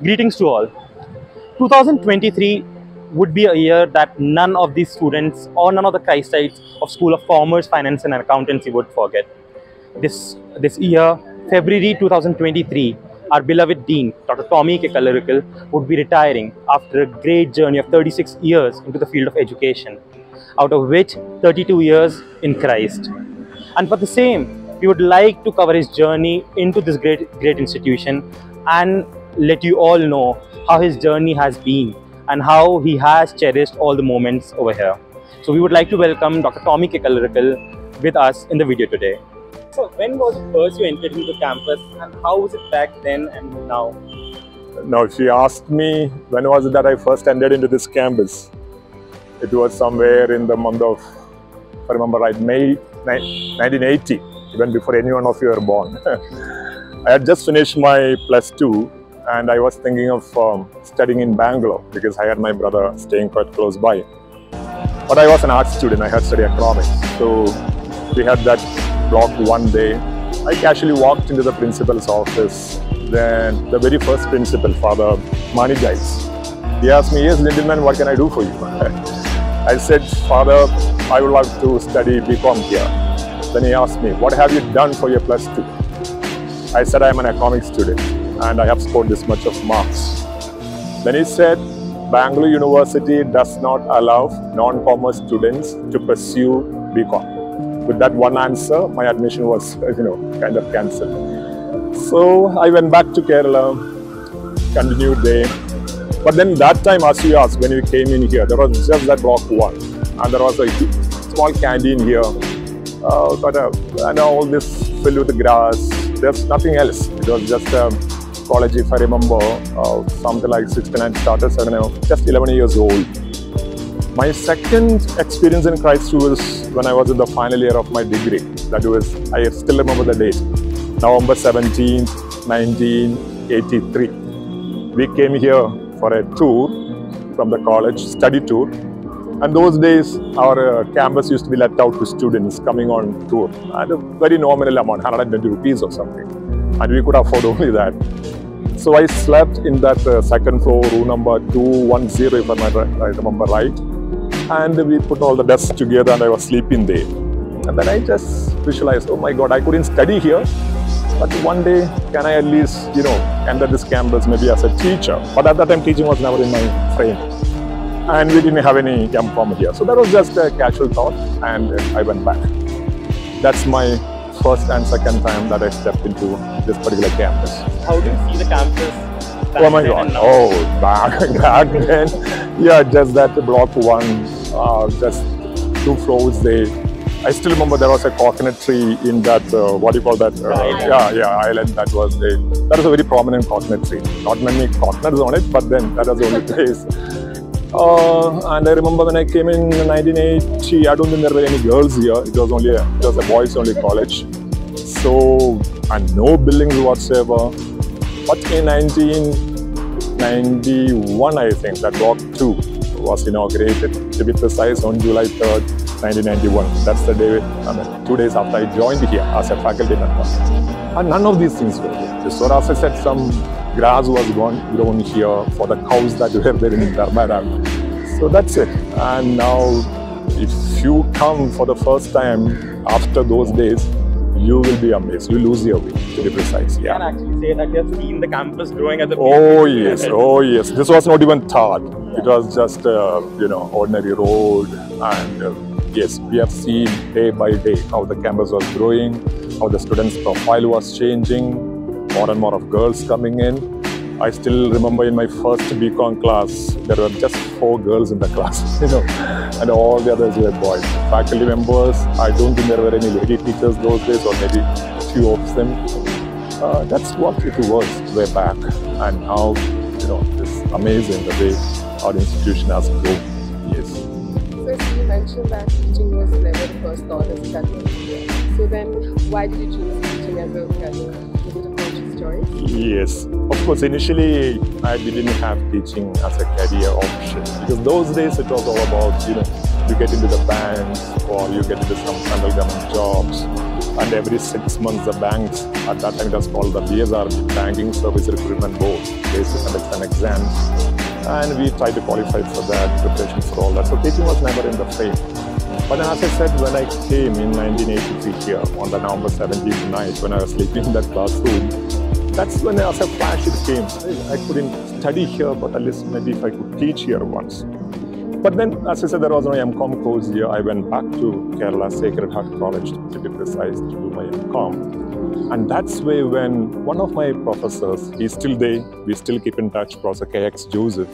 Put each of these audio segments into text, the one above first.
Greetings to all. 2023 would be a year that none of these students or none of the Christites of School of Commerce, Finance and Accountancy would forget. This year, February 2023, our beloved Dean, Dr. Tomy K Kallarakal, would be retiring after a great journey of 36 years into the field of education, out of which 32 years in Christ. And for the same, we would like to cover his journey into this great institution and let you all know how his journey has been and how he has cherished all the moments over here. So we would like to welcome Dr. Tomy K Kallarakal with us in the video today. So when was it first you entered into the campus and how was it back then and now? Now, if you asked me when was it that I first entered into this campus, it was somewhere in the month of, if I remember right, May 1980, even before any one of you were born. I had just finished my +2 and I was thinking of studying in Bangalore because I had my brother staying quite close by. But I was an art student, I had studied economics. So we had that block one day. I casually walked into the principal's office. Then the very first principal, Father Manigai, he asked me, "Yes, gentleman, what can I do for you?" I said, "Father, I would like to study BCom here." Then he asked me, "What have you done for your +2?" I said, "I am an economics student and I have scored this much of marks." Then he said, "Bangalore University does not allow non-commerce students to pursue BCom." With that one answer, my admission was, kind of cancelled. So I went back to Kerala, continued there. But then that time, as you asked, when we came in here, there was just that block one. And there was a small canteen here. And all this filled with grass. There's nothing else. It was just a college, if I remember, something like 69 starters, just 11 years old. My second experience in Christ was when I was in the final year of my degree. That was, I still remember the date, November 17th, 1983. We came here for a tour from the college, study tour. And those days, our campus used to be let out to students coming on tour at a very nominal amount, 120 rupees or something. And we could afford only that. So I slept in that second floor, room number 210, if I remember right. And we put all the desks together and I was sleeping there. And then I just visualized, oh my God, I couldn't study here. But one day, can I at least, enter this campus maybe as a teacher? But at that time, teaching was never in my frame. And we didn't have any M.Com here. So that was just a casual thought and I went back. That's my first and second time that I stepped into this particular campus. How do you see the campus? Oh my God, oh, back then. Yeah, just that block one, just 2 floors there. I still remember there was a coconut tree in that, what do you call that? Island that was there. That was a very prominent coconut tree. Not many coconuts on it, but then that was the only place. And I remember when I came in 1980, I don't think there were any girls here. It was a boys only college. So, and no buildings whatsoever. But in 1991, I think, that block 2 was inaugurated. To be precise, on July 3rd, 1991. That's the day, 2 days after I joined here as a faculty member. And none of these things were there. So as I said, some grass was grown here for the cows that were there in Dharmara. So that's it. And now, if you come for the first time after those days, you will be amazed. You lose your way, to be precise. Yeah. You can actually say that you have seen the campus growing as a Oh yes, oh yes. This was not even tarred. It was just, ordinary road. And yes, we have seen day by day how the campus was growing, how the students' profile was changing, more and more of girls coming in. I still remember in my first BCom class, there were just 4 girls in the class, and all the others were boys. Faculty members, I don't think there were any lady teachers those days, or maybe a few of them. That's what it was way back. And now, it's amazing the way our institution has grown. Yes. So you mentioned that teaching was never the first thought as a career. So then, why did you choose teaching as a career? Was it a conscious choice? Yes. Of course, initially, I didn't have teaching as a career option. Because those days, it was all about, you get into the banks or you get into some central government jobs. And every 6 months, the banks, at that time it was called the BSR, Banking Service Recruitment Board, they used to conduct an exam. And we tried to qualify for that, preparation for all that. So teaching was never in the frame. But then, as I said, when I came in 1983 here, on the November 17th night, when I was sleeping in that classroom, that's when as a flash it came. I couldn't study here, but at least maybe if I could teach here once. But then, as I said, there was no MCOM course here. I went back to Kerala Sacred Heart College, to be precise, to do my MCOM. And that's where when one of my professors, he's still there, we still keep in touch, Professor KX Joseph,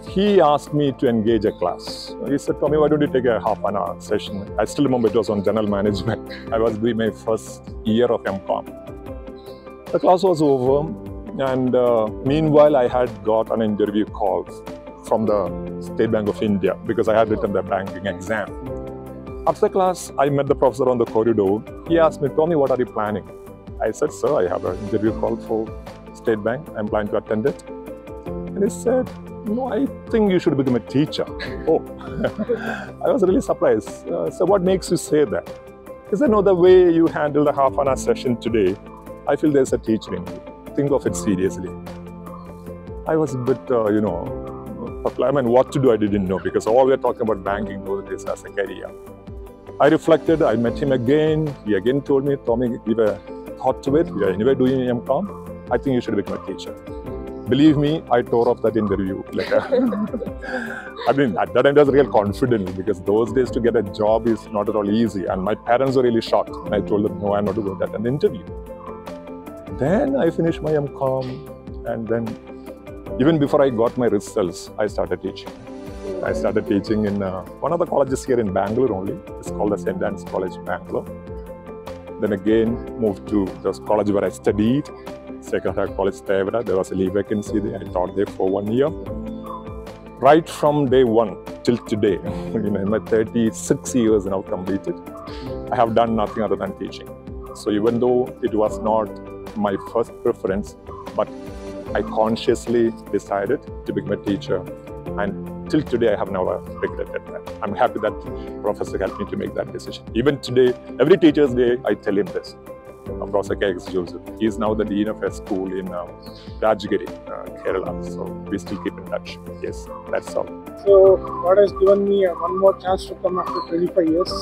he asked me to engage a class. He said, Tommy, why don't you take a half-an-hour session? I still remember it was on general management. I was doing my first year of MCOM. The class was over, and meanwhile, I had got an interview call from the State Bank of India because I had written the banking exam. After the class, I met the professor on the corridor. He asked me, Tommy, what are you planning? I said, sir, I have an interview call for State Bank. I'm planning to attend it. And he said, no, I think you should become a teacher. Oh, I was really surprised. So what makes you say that? He said, no, the way you handle the half-an-hour session today, I feel there's a teacher in you. Think of it seriously. I was a bit, I mean, what to do I didn't know because all we were talking about banking those days as a career. I reflected, I met him again. He again told me, Tommy, give a thought to it. You are anyway doing MCOM. I think you should become a teacher. Believe me, I tore up that interview letter. I mean, at that time I was real confident because those days to get a job is not at all easy. And my parents were really shocked. And I told them, no, I'm not going to attend the interview. Then I finished my MCOM, and then even before I got my results, I started teaching. I started teaching in one of the colleges here in Bangalore only. It's called the St. Anne's College, Bangalore. Then again, moved to the college where I studied, Sacred Heart College, Tevra. There was a leave vacancy there. I taught there for 1 year. Right from day one till today, my 36 years now completed, I have done nothing other than teaching. So even though it was not my first preference, but I consciously decided to become a teacher, and till today I have never regretted that. I'm happy that Professor helped me to make that decision. Even today, every Teacher's Day, I tell him this. Professor KX Joseph. He is now the Dean of a school in Rajgiri, Kerala. So we still keep in touch. Yes, that's all. So God has given me one more chance to come after 25 years.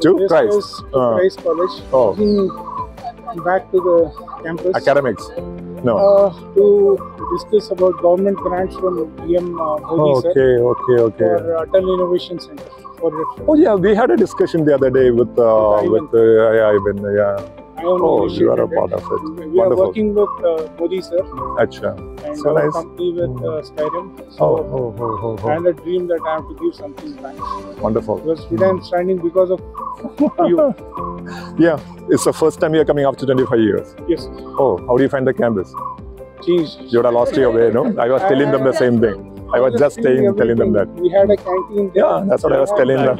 To Christ. Christ College. Oh. Back to the campus. Academics. No. To discuss about government grants from PM Mohit sir. Okay. For Atal Innovation Center. Oh yeah, we had a discussion the other day with Ivan. Yeah. You are a part of it. We are working with Modi sir. Acha. And So our nice. company with Skyrim. So I had a dream that I have to give something back. Wonderful. Because today I'm standing because of you. Yeah, it's the first time you're coming after 25 years. Yes. Oh, how do you find the campus? Changed. You would have lost your way, no? I was telling them the same thing. I was just telling them that. We had a canteen. Yeah, that's what I was telling them.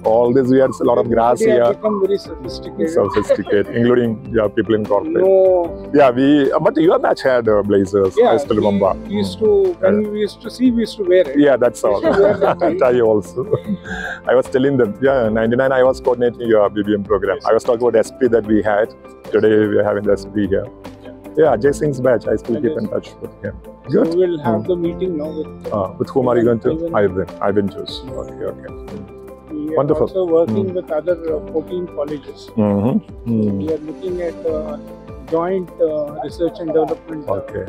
All this, we had a lot of grass They here. have become very sophisticated. Sophisticated, including people in corporate. No. Yeah, but your batch had blazers, I still remember. We used to, when we used to see, we used to wear it. Yeah, that's all. Tie also. I was telling them, 99 I was coordinating your BBM program. I was talking about SP that we had. Today we are having the SP here. Yeah, Jay Singh's batch, I still keep in touch with him. Good. So we'll have the meeting now With whom are you going to? Ivan Jose. Okay. We are Wonderful. also working with other 14 colleges. We are looking at joint research and development. Okay.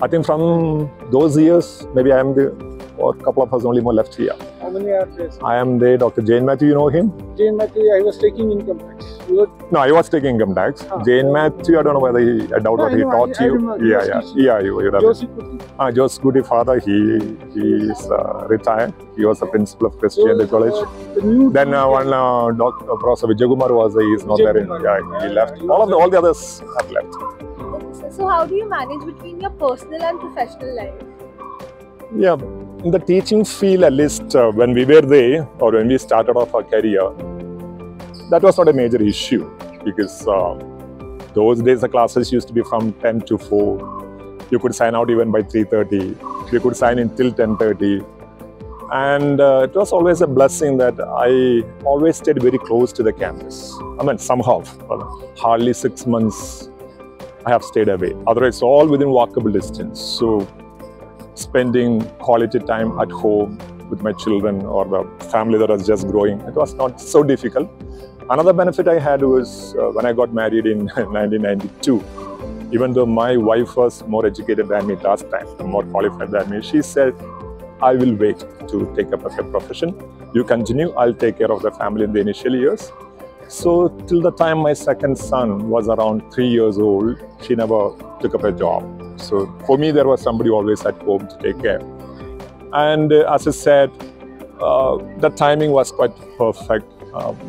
I think from those years, maybe I am or a couple of us only more left here. How many are there? I am there, Dr. Jane Matthew, you know him? Jane Matthew, I was taking income tax. No, I was taking income tax. Jane Matthew, I don't know whether I doubt whether he taught you. You Josie Kuti. Jose Kuti father, he is retired. He was the principal of Christian College. Then Dr. Prof. Vijay he is not there. He left. All the others have left. So how do you manage between your personal and professional life? Yeah, in the teaching field, at least when we were there or when we started off our career, that was not a major issue because those days the classes used to be from 10 to 4. You could sign out even by 3:30. You could sign in till 10:30. And it was always a blessing that I always stayed very close to the campus. I mean, somehow, hardly 6 months I have stayed away. Otherwise, all within walkable distance. So, spending quality time at home with my children or the family that was just growing, it was not so difficult. Another benefit I had was when I got married in 1992. Even though my wife was more educated than me last time, more qualified than me, she said, I will wait to take up a profession. You continue, I'll take care of the family in the initial years. So till the time my second son was around 3 years old, she never took up a job. So for me, there was somebody always at home to take care. And as I said, the timing was quite perfect.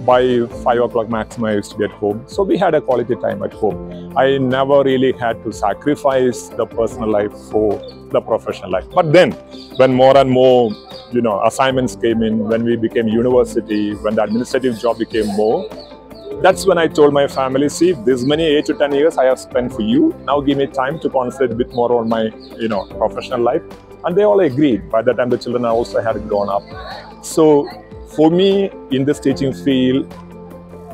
By 5 o'clock maximum, I used to get home. So we had a quality time at home. I never really had to sacrifice the personal life for the professional life. But then, when more and more, assignments came in, when we became university, when the administrative job became more, that's when I told my family, see, this many 8 to 10 years I have spent for you. Now give me time to concentrate a bit more on my, professional life. And they all agreed. By that time, the children also had grown up. So for me, in this teaching field,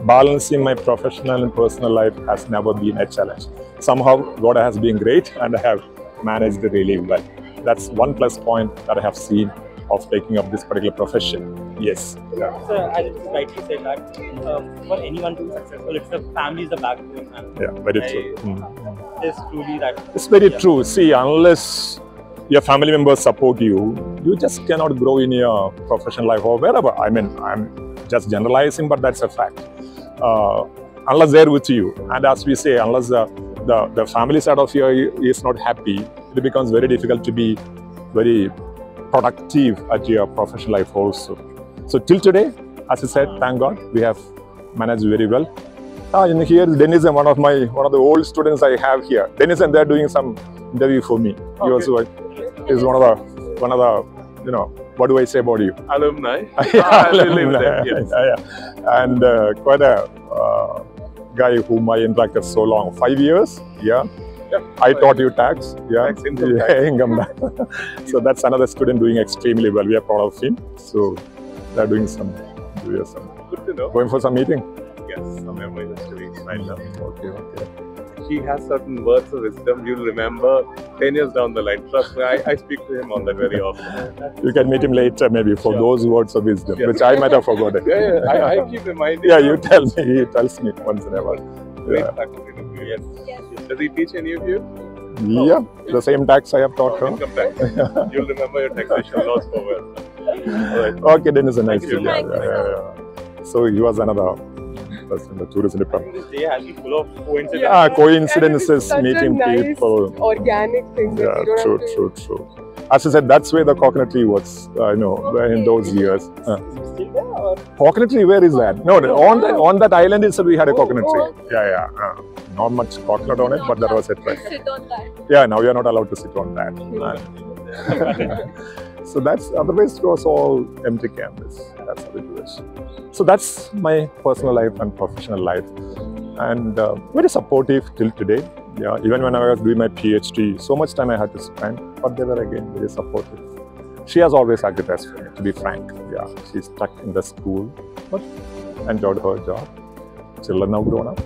balancing my professional and personal life has never been a challenge. Somehow, Gowda has been great and I have managed it really well. That's one plus point that I have seen of taking up this particular profession. Yes. Yeah. So, as you rightly said that for anyone to be successful, it's the family is the backbone. And yeah, very true. It's truly that. It's very true. See, unless your family members support you, you just cannot grow in your professional life or wherever. I mean, I'm just generalizing, but that's a fact. Unless they're with you, and as we say, unless the family side of you is not happy, it becomes very difficult to be very productive at your professional life also. So till today, as I said, thank God, we have managed very well. In here, Dennis, one of the old students I have here. Dennis, and they're doing some interview for me. Okay. He also is one of the what do I say about you? Alumni. Alumni. Yes. Yeah. And quite a guy whom I interacted so long, 5 years. Yeah. Yep. I taught you tax. Yeah. Tax, income tax. So that's another student doing extremely well. We are proud of him. So they're doing some. Good to know. Going for some meeting. Yes, some memory history right now. Okay. He has certain words of wisdom you'll remember 10 years down the line. Trust me, I speak to him on that very often. You can meet him later maybe for those words of wisdom, which I might have forgotten. I keep reminding him. You tell me, he tells me once in a while. Great faculty to be. Yes. Does he teach any of you? Yeah, the same tax I have taught her. Income tax. You'll remember your taxation laws for well. Right. Okay, Dennis, a nice day. So he was another person in the tourism department. This day has been full of coincidences. Yeah, coincidences, meeting nice, people. Organic things. Yeah, true. As I said, that's where the coconut tree was, in those years. Still there or? Coconut tree, where is that? No, on that island itself we had a coconut tree. Yeah. Not much coconut on it, but there was a tree. Sit on that. Yeah, now we are not allowed to sit on that. So that's, otherwise it was all empty campus. That's how it was. So that's my personal life and professional life. And very supportive till today. Yeah, even when I was doing my PhD, so much time I had to spend, but they were again very supportive. She has always sacrificed for me, to be frank. Yeah, she's stuck in the school, but enjoyed her job. Children now grown up.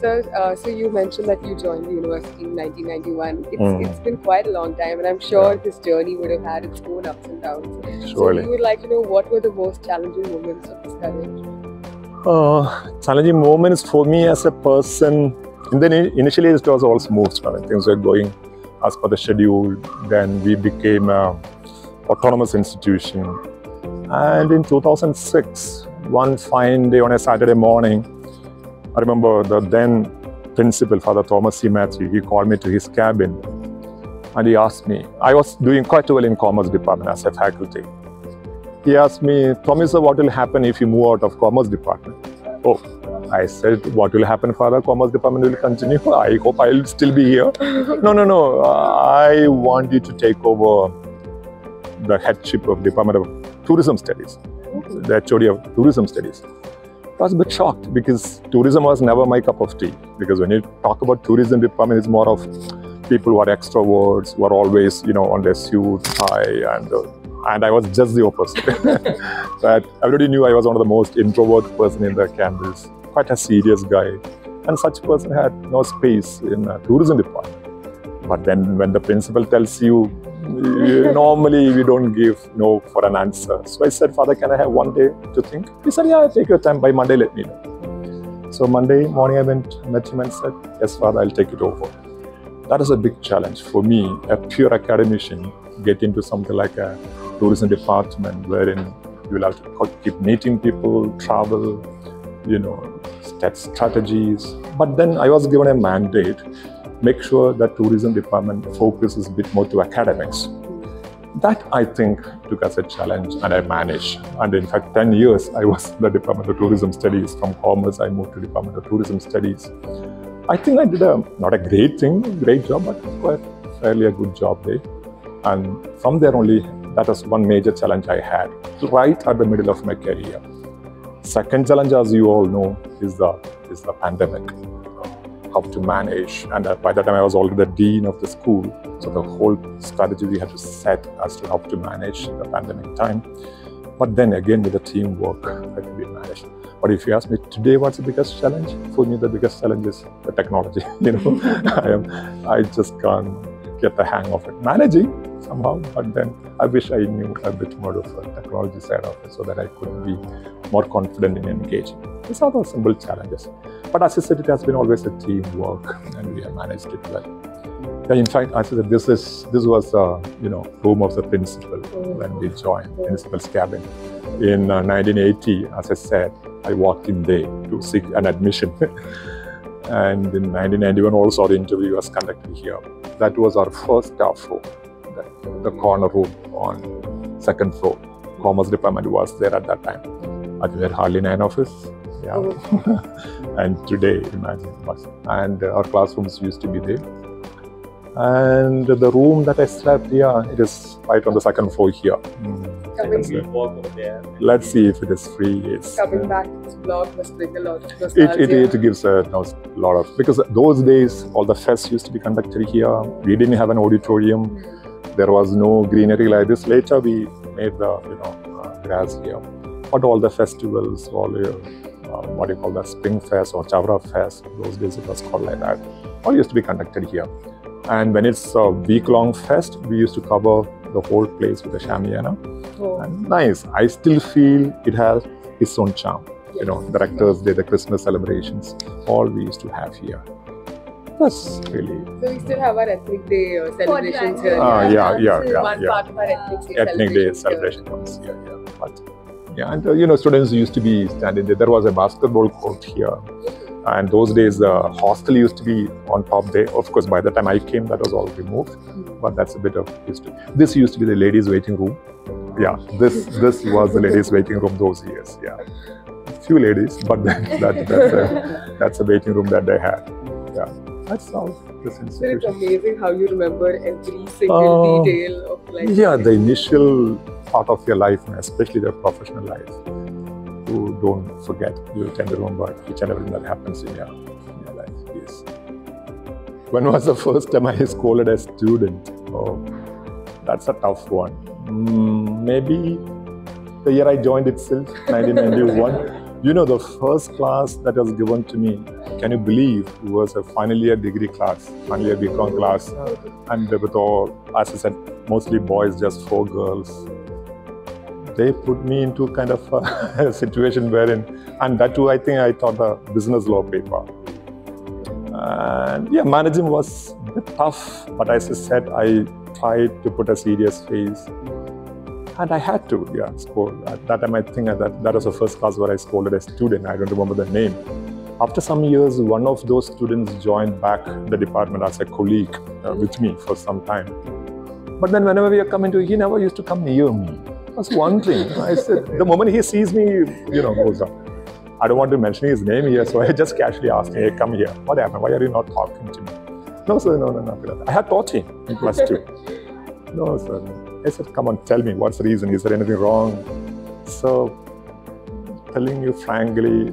So you mentioned that you joined the university in 1991. It's been quite a long time, and I'm sure this journey would have had its own ups and downs. Surely. So we would like to know, what were the most challenging moments of this career? Challenging moments for me as a person, initially it was all smooth. Things were going as per the schedule. Then we became an autonomous institution. And in 2006, one fine day on a Saturday morning, I remember the then principal, Father Thomas C. Matthew, he called me to his cabin and he asked me, I was doing quite well in commerce department as a faculty. He asked me, Thomy sir, what will happen if you move out of commerce department? Oh, I said, what will happen, Father? Commerce department will continue. I hope I will still be here. No. I want you to take over the headship of Department of Tourism Studies, the HOD of Tourism Studies. I was a bit shocked because tourism was never my cup of tea. Because when you talk about tourism department, it's more of people who are extroverts, who are always, on their suit, tie, and I was just the opposite. But everybody knew I was one of the most introvert person in the campus, quite a serious guy. And such person had no space in a tourism department. But then when the principal tells you, normally we don't give no for an answer. So I said, Father, can I have one day to think? He said, yeah, take your time. By Monday, let me know. So Monday morning, I met him and said, yes, Father, I'll take it over. That is a big challenge for me, a pure academician, get into something like a tourism department wherein you will have to keep meeting people, travel, set strategies. But then I was given a mandate, make sure that tourism department focuses a bit more to academics. That I think took as a challenge and I managed. And in fact, 10 years I was in the Department of Tourism Studies. From Commerce, I moved to Department of Tourism Studies. I think I did not a great job, but quite fairly a good job there. And from there only, that was one major challenge I had, right at the middle of my career. Second challenge, as you all know, is the pandemic. How to manage, and by that time I was already the dean of the school, so the whole strategy we had to set as to how to manage the pandemic time. But then again with the teamwork that we managed. But if you ask me today what's the biggest challenge, for me the biggest challenge is the technology. I just can't get the hang of it. Managing somehow, but then I wish I knew a bit more of the technology side of it so that I could be more confident in engaging. These are the simple challenges. But as I said, it has been always a teamwork and we have managed it well. Yeah, in fact, as I said, this was home of the principal when we joined, principal's cabin. In 1980, as I said, I walked in there to seek an admission. And in 1991 also our interview was conducted here. That was our first staff room, the corner room on second floor. Commerce department was there at that time. I think we had hardly 9 of us. Yeah. And today, imagine. And our classrooms used to be there. And the room that I slept here, it is right on the second floor here. Let's see if it is free. Yes. Coming back to this blog must bring a lot of nostalgia. It gives a lot of, because those days all the fests used to be conducted here. We didn't have an auditorium. There was no greenery like this. Later we made the grass here. But all the festivals, all what do you call that, Spring Fest or Chavra Fest, those days it was called like that, all used to be conducted here. And when it's a week-long fest, we used to cover the whole place with a shamiana. And nice. I still feel it has its own charm. The Rector's Day, the Christmas celebrations, all we used to have here. That's really... So we still have our Ethnic Day celebrations here. Yeah. One part of our Ethnic Day celebration comes here. And students used to be standing there. There was a basketball court here. And those days, the hostel used to be on top there. Of course, by the time I came, that was all removed. But that's a bit of history. This used to be the ladies' waiting room. Yeah, this was the ladies' waiting room those years. Yeah, few ladies, but then that's a waiting room that they had. Yeah, that's all. This institution. It's amazing how you remember every single detail of life. Yeah, the initial part of your life, especially the professional life. You don't forget. You tend to remember each and everything that happens in your life. Yes. When was the first time I scolded a student? Oh, that's a tough one. Maybe the year I joined itself, 1991. The first class that was given to me, can you believe, it was a final year degree class, final year BCom class. And with all, as I said, mostly boys, just 4 girls. They put me into kind of a situation wherein, and that too, I think I taught a business law paper. And yeah, managing was a bit tough, but as I said, I tried to put a serious face. And I had to, scold. At that time, I think that was the first class where I scolded a student. I don't remember the name. After some years, one of those students joined back the department as a colleague with me for some time. But then whenever we are coming to, he never used to come near me. I was wondering. I said, the moment he sees me, goes up. I don't want to mention his name here, so I just casually asked him, hey, come here. What happened? Why are you not talking to me? No, sir, no. I had taught him in class 2. No, sir. I said, come on, tell me, what's the reason? Is there anything wrong? So, telling you frankly,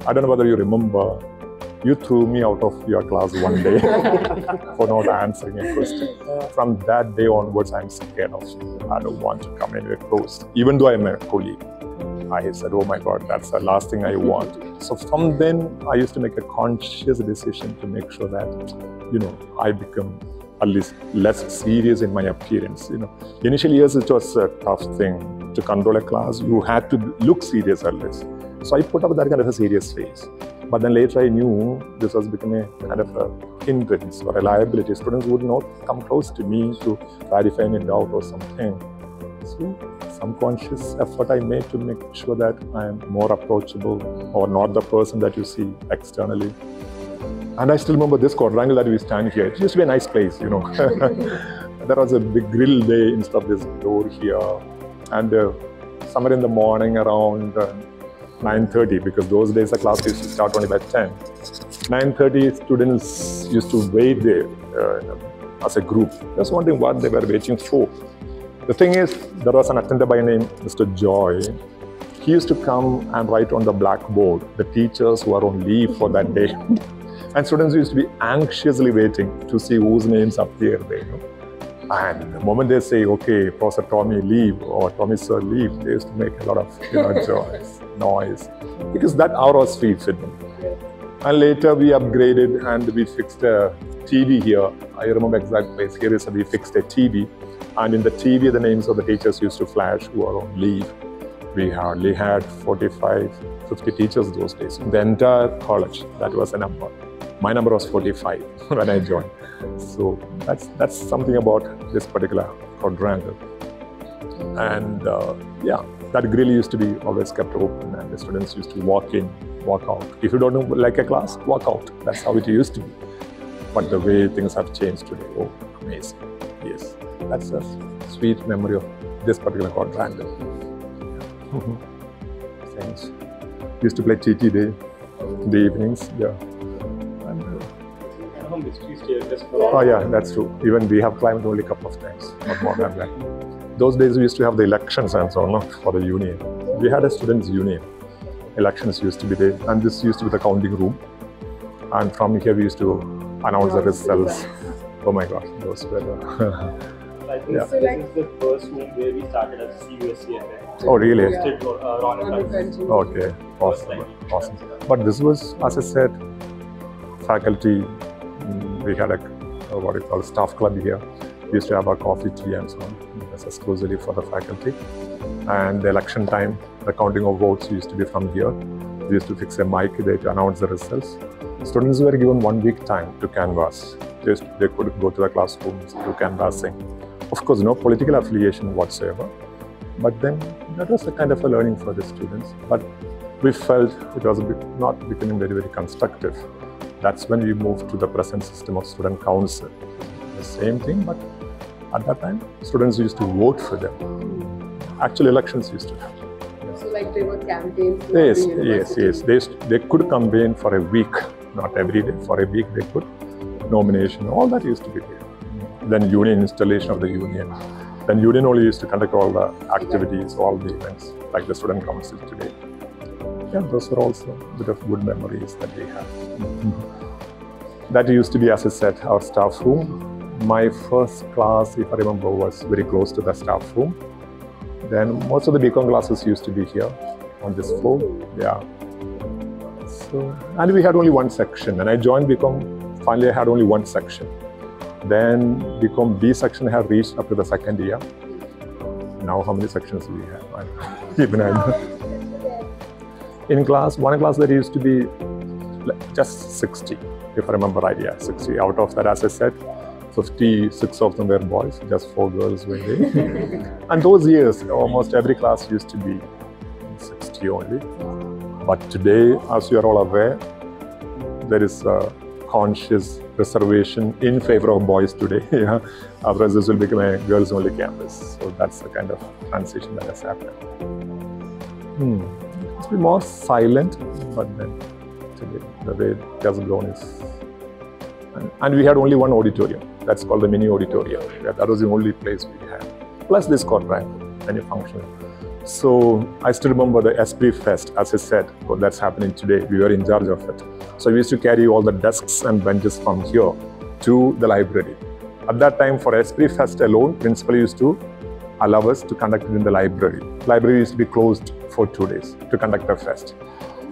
I don't know whether you remember, You threw me out of your class one day for not answering a question. From that day onwards, I'm scared of you. I don't want to come anywhere close. Even though I'm a colleague, I said, oh my God, that's the last thing I want. So from then, I used to make a conscious decision to make sure that, I become at least less serious in my appearance. Initial years, it was a tough thing to control a class. You had to look serious at least. So I put up that kind of a serious face. But then later I knew this was becoming a kind of a hindrance or a liability. Students would not come close to me to clarify any doubt or something. So some conscious effort I made to make sure that I am more approachable or not the person that you see externally. And I still remember this quadrangle that we stand here. It used to be a nice place, There was a big grill there instead of this door here. And somewhere in the morning around 9:30, because those days the class used to start only by 10. 9:30, students used to wait there as a group. Just wondering what they were waiting for. The thing is, there was an attendant by name Mr. Joy. He used to come and write on the blackboard the teachers who are on leave for that day. And students used to be anxiously waiting to see whose names appear there. And the moment they say, okay, Professor Tomy leave or Tomy sir leave, they used to make a lot of noise, because that hour was free for them. And later we upgraded and we fixed a TV here. I remember exact place. Here is we fixed a TV, and in the TV the names of the teachers used to flash who are on leave. We hardly had 45, 50 teachers those days. In the entire college, that was a number. My number was 45 when I joined. So that's something about this particular quadrangle. And that grill used to be always kept open, and the students used to walk in, walk out. If you don't like a class, walk out. That's how it used to be. But the way things have changed today, oh, amazing. Yes, that's a sweet memory of this particular quadrangle. Thanks. We used to play TT day in the evenings. Yeah. Oh yeah, that's true. Even we have climbed only a couple of times, not more than that. Those days we used to have the elections and so on for the union. We had a students' union. Elections used to be there, and this used to be the counting room. And from here we used to announce the results. Oh my God, those were the... I think this is the first room where we started as CUSC and then oh really? Okay, awesome. But this was, as I said, faculty. We had a staff club here. We used to have our coffee, tea and so on. That's exclusively for the faculty. And the election time, the counting of votes used to be from here. We used to fix a mic there to announce the results. Students were given 1 week time to canvass. They could go to the classrooms, do canvassing. Of course, no political affiliation whatsoever. But then that was a kind of a learning for the students. But we felt it was not becoming very, very constructive. That's when we moved to the present system of student council. The same thing, but at that time, students used to vote for them. Actual elections used to happen. Yes. So like there were campaigns? Yes. They could campaign for a week, not every day. For a week they could. Nomination, all that used to be there. Then union, installation of the union. Then union only used to conduct all the activities, all the events, like the student council today. Yeah, those were also a bit of good memories that we have. That used to be, as I said, our staff room. My first class, if I remember, was very close to the staff room. Then most of the BCom classes used to be here on this floor. Yeah. So, and we had only one section. When I joined BCom, finally I had only one section. Then BCom B section had reached up to the second year. Now how many sections do we have? Even I know. In class, one class that used to be just 60, if I remember right, yeah, 60. Out of that, as I said, 56 of them were boys, just 4 girls were there. And those years, almost every class used to be 60 only. But today, as you are all aware, there is a conscious reservation in favor of boys today. Yeah. Otherwise, this will become a girls-only campus. So that's the kind of transition that has happened. It's been more silent, but then today, the way it has grown is... And we had only one auditorium. That's called the mini auditorium. That was the only place we had. Plus this quadrangle, any function. So I still remember the Esprit Fest, as I said, that's happening today. We were in charge of it. So we used to carry all the desks and benches from here to the library. At that time, for Esprit Fest alone, principal used to allow us to conduct it in the library. Library used to be closed for 2 days to conduct a fest.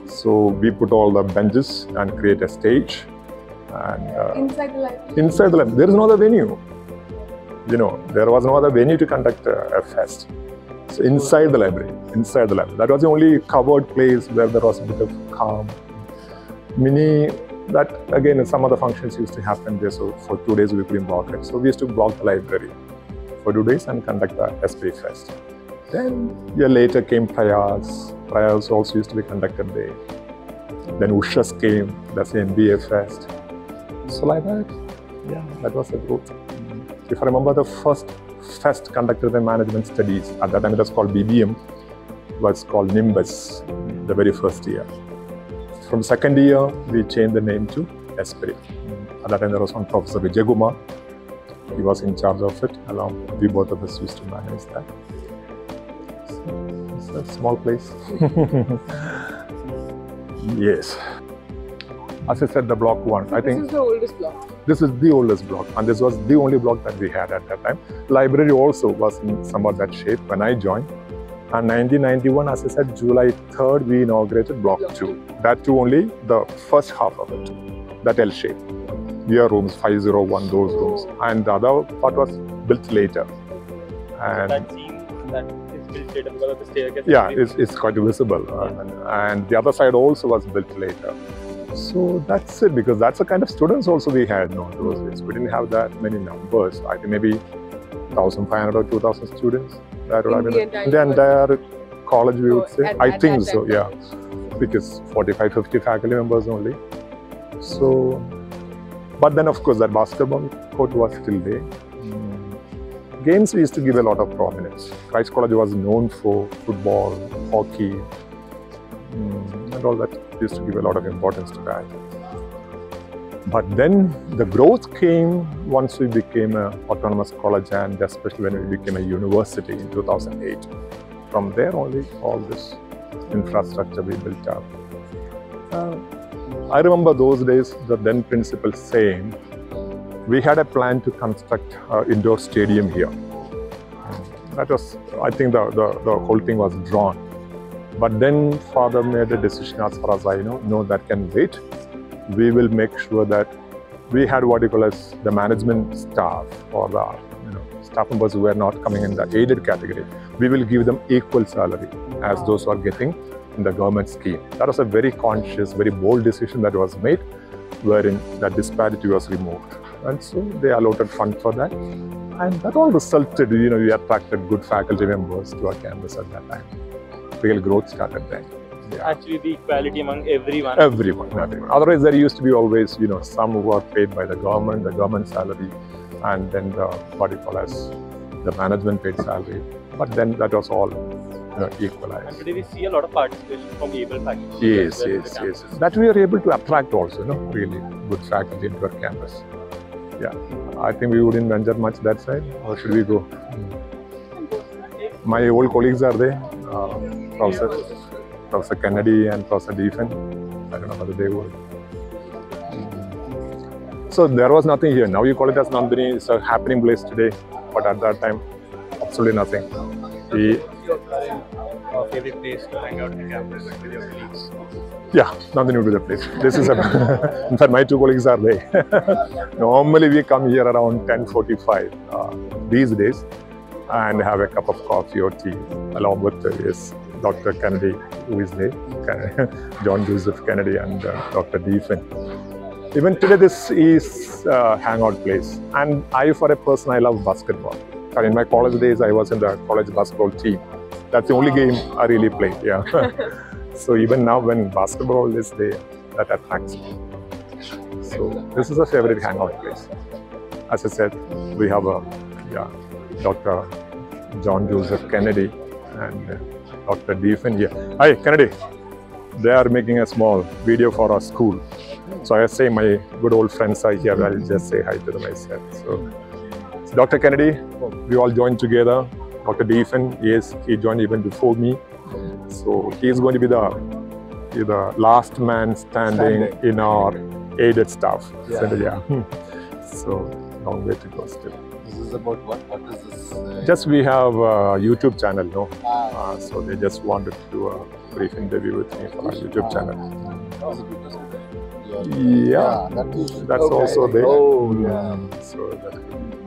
So we put all the benches and create a stage. And Inside the library? Inside the library. There is no other venue. You know, there was no other venue to conduct a fest. So inside the library. That was the only covered place where there was a bit of calm. That again, some other functions used to happen there. So for 2 days we couldn't block it. So we used to block the library for 2 days and conduct the Esprit Fest. Then a year later came Prayas. Prayas also used to be conducted there. Then Ushas came. That's the MBA Fest. So like that, yeah, that was the growth. If I remember, the first fest conducted by Management Studies, at that time it was called BBM, was called Nimbus, the very first year. From second year, we changed the name to Esprit. At that time there was one Professor Vijay. He was in charge of it, we both of us used to manage that. So it's a small place. Yes. As I said, the block 1, I think... This is the oldest block. This is the oldest block, and this was the only block that we had at that time. Library also was in somewhat that shape when I joined. And 1991, as I said, July 3rd, we inaugurated block 2. That too only the first half of it, that L shape. Your rooms, 501, those rooms. And the other part was built later. And that scene that is built later because of the staircase. Yeah, it's quite visible. And the other side also was built later. So that's it, because that's the kind of students also we had those days. We didn't have that many numbers. I think maybe 1,500 or 2,000 students. That would have been the entire college, we would say. I think so, yeah. Because 45, 50 faculty members only. So, but then of course that basketball court was still there. Games we used to give a lot of prominence. Christ College was known for football, hockey, and all that. We used to give a lot of importance to that. But then the growth came once we became an autonomous college, and especially when we became a university in 2008. From there only all this infrastructure we built up. I remember those days, the then principal saying, we had a plan to construct an indoor stadium here. That was, I think the whole thing was drawn. But then father made a decision, as far as I know, no, that can wait. We will make sure that we had what you call as the management staff, or the staff members who were not coming in the aided category. We will give them equal salary as those who are getting in the government scheme. That was a very conscious, very bold decision that was made, wherein that disparity was removed. And so they allotted fund for that. And that all resulted, we attracted good faculty members to our campus at that time. Real growth started then. Yeah. Actually, the equality among everyone. Everyone. Otherwise, there used to be always, some who are paid by the government salary, and then the management paid salary. But then that was all, equalized. And today we see a lot of participation from able faculty. Yes. That we are able to attract also, really good faculty into our campus. Yeah, I think we wouldn't venture much that side, or should we go? My old colleagues are there, Professor Kennedy and Professor Bisin. I don't know whether they would. So there was nothing here. Now you call it as Nandini. It's a happening place today, but at that time, absolutely nothing. Your favorite place to hang out on campus with your colleagues? Yeah, Nandini would be the place. This is in fact, my two colleagues are there. Normally we come here around 10:45 these days and have a cup of coffee or tea along with Dr. Kennedy, who is there, John Joseph Kennedy, and Dr. Bisin. Even today, this is a hangout place. And for a person, I love basketball. And in my college days, I was in the college basketball team. That's the only game I really played, yeah. So even now, when basketball is there, that attracts me. So this is a favorite hangout place. As I said, we have Dr. John Joseph Kennedy and Dr. Bisin here. Hi, Kennedy. They are making a small video for our school. So I say my good old friends are here. I'll just say hi to them myself. So Dr. Kennedy, we all joined together Dr. Devan, yes, he joined even before me. So he is going to be the last man standing in our aided staff. Yeah. So long way to go still. This is about what? What is this? Just we have a YouTube channel, no? So they just wanted to do a brief interview with me for our YouTube channel. Yeah, that's also there. Oh, yeah. So that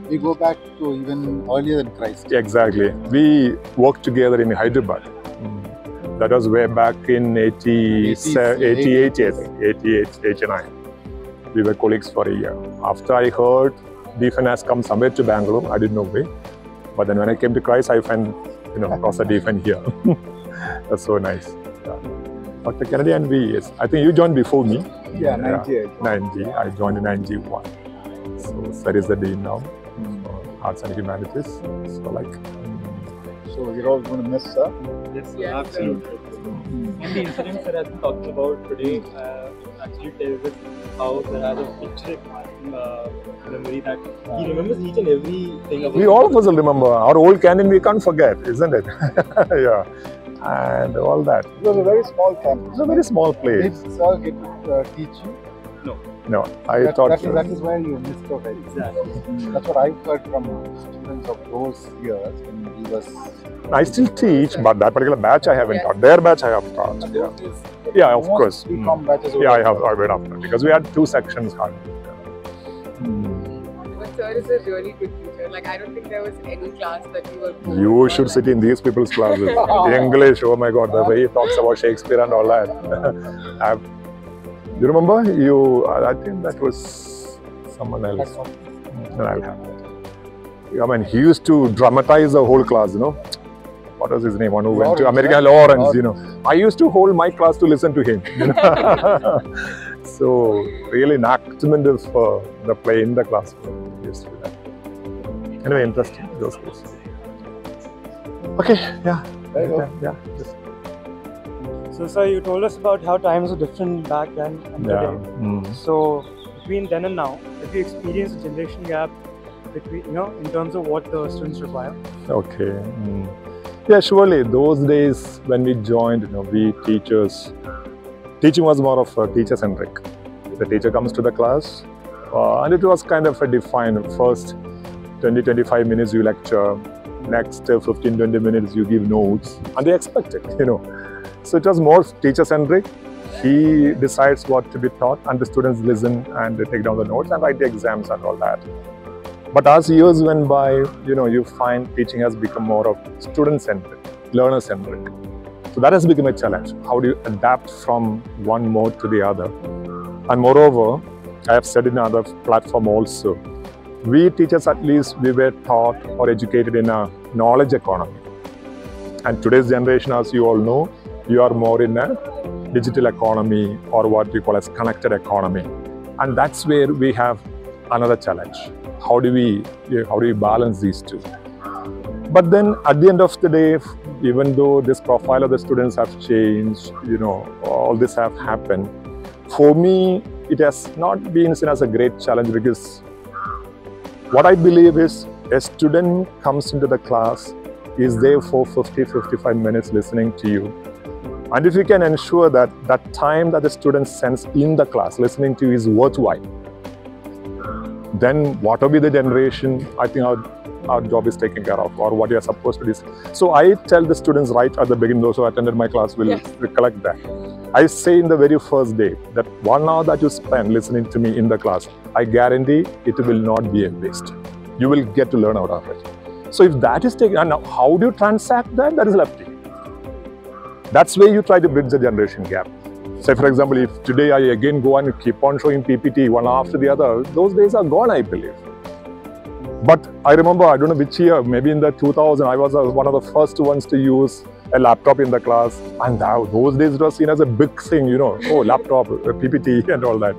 We go back to even earlier than Christ. exactly. We worked together in Hyderabad. That was way back in 88, 89. We were colleagues for a year. After I heard Devan has come somewhere to Bangalore, I didn't know where. But then when I came to Christ, I found, Professor Devan here. That's so nice. Yeah. Dr. Kennedy and we, yes. I think you joined before me. Yeah, 98. 90. I joined in 91. So that is the dean now. Arts and Humanities. So So you're all going to miss her? Yes, Yes, absolutely. And the incidents that has been talked about today actually tells us how there has a picture memory that he remembers each and everything about. we all of us will remember. Our old canteen we can't forget, isn't it? Yeah. And all that. It was a very small campus. It's a very small Did place. Sir get to teach you? No, I thought that is where you missed out. Exactly. That's what I've heard from students of those years when he was. I still teach, but that particular batch I haven't taught. Their batch I have taught. Yeah, yeah, of course. BCom batches Yeah, I went after because we had two sections. But sir is a really good teacher. Like, I don't think there was any class that you were bored You or should like- sit in these people's classes. English, oh my God, the way he talks about Shakespeare and all that. You remember? I think that was someone else. No, I'll have that. I mean, he used to dramatize the whole class, What was his name? One who went to Lawrence, America, right? Lawrence, I used to hold my class to listen to him. So, really enactment of the play in the classroom. He used to do that. Anyway, interesting, those days. Okay, yeah. There you go. Yeah. Just, So, sir, you told us about how times were different back then and yeah. today. So, between then and now, if you experience a generation gap between, in terms of what the students require? Okay. Yeah, surely those days when we joined, we teaching was more of a teacher-centric. The teacher comes to the class, and it was kind of a defined first 20-25 minutes you lecture, next 15-20 minutes you give notes, and they expect it, So it was more teacher-centric. He decides what to be taught, and the students listen and they take down the notes and write the exams and all that. But as years went by, you find teaching has become more of student-centric, learner-centric. So that has become a challenge. How do you adapt from one mode to the other? And moreover, I have said in another platform also, we teachers at least, we were taught or educated in a knowledge economy. And today's generation, as you all know, you are more in a digital economy or what we call as connected economy. And that's where we have another challenge. How do we balance these two? But then at the end of the day, even though this profile of the students have changed, all this have happened, for me, it has not been seen as a great challenge because what I believe is a student comes into the class, is there for 50-55 minutes listening to you. And if you can ensure that that time that the student spends in the class listening to you is worthwhile, then whatever the generation, I think our job is taken care of, or what you are supposed to do. So I tell the students right at the beginning, those who attended my class will recollect that. I say in the very first day that 1 hour that you spend listening to me in the class, I guarantee it will not be a waste. You will get to learn out of it. So if that is taken, and now how do you transact that? That is left to you. That's where you try to bridge the generation gap. Say, for example, if today I again go and keep on showing PPT one after the other, those days are gone, I believe. But I remember, I don't know which year, maybe in the 2000, I was one of the first ones to use a laptop in the class. And now, those days it was seen as a big thing, oh, laptop, PPT and all that.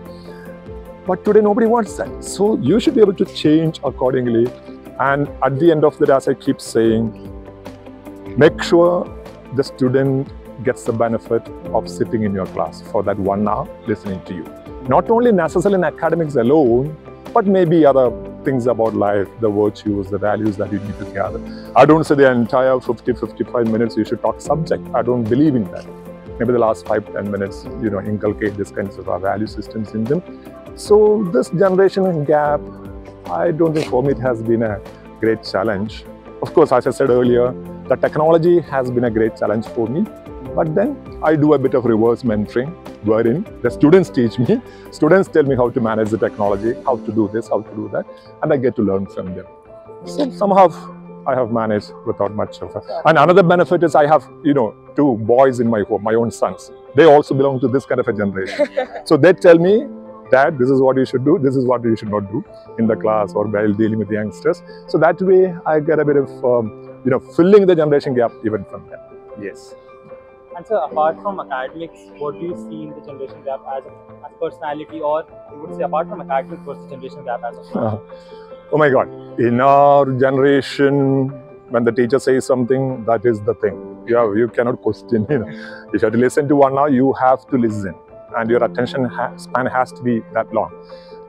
But today nobody wants that. So you should be able to change accordingly. And at the end of the day, as I keep saying, make sure the student gets the benefit of sitting in your class for that 1 hour listening to you. Not only necessarily in academics alone, but maybe other things about life, the virtues, the values that you need to gather. I don't say the entire 50-55 minutes you should talk subject. I don't believe in that. Maybe the last 5-10 minutes, inculcate this kinds of value systems in them. So this generation gap, I don't think for me it has been a great challenge. Of course, as I said earlier, the technology has been a great challenge for me. But then I do a bit of reverse mentoring, wherein the students teach me. Students tell me how to manage the technology, how to do this, how to do that, and I get to learn from them. So somehow I have managed without much of a... And another benefit is I have, 2 boys in my home, my own sons. They also belong to this kind of a generation. So they tell me, Dad, this is what you should do, this is what you should not do in the class or while dealing with the youngsters. So that way I get a bit of, filling the generation gap even from them. Yes. And so, apart from academics, what do you see in the generation gap as personality, or you would say apart from academics, what's the generation gap as a Oh my God. In our generation, when the teacher says something, that is the thing. You cannot question. If you have to listen to 1 hour, you have to listen. And your attention span has to be that long.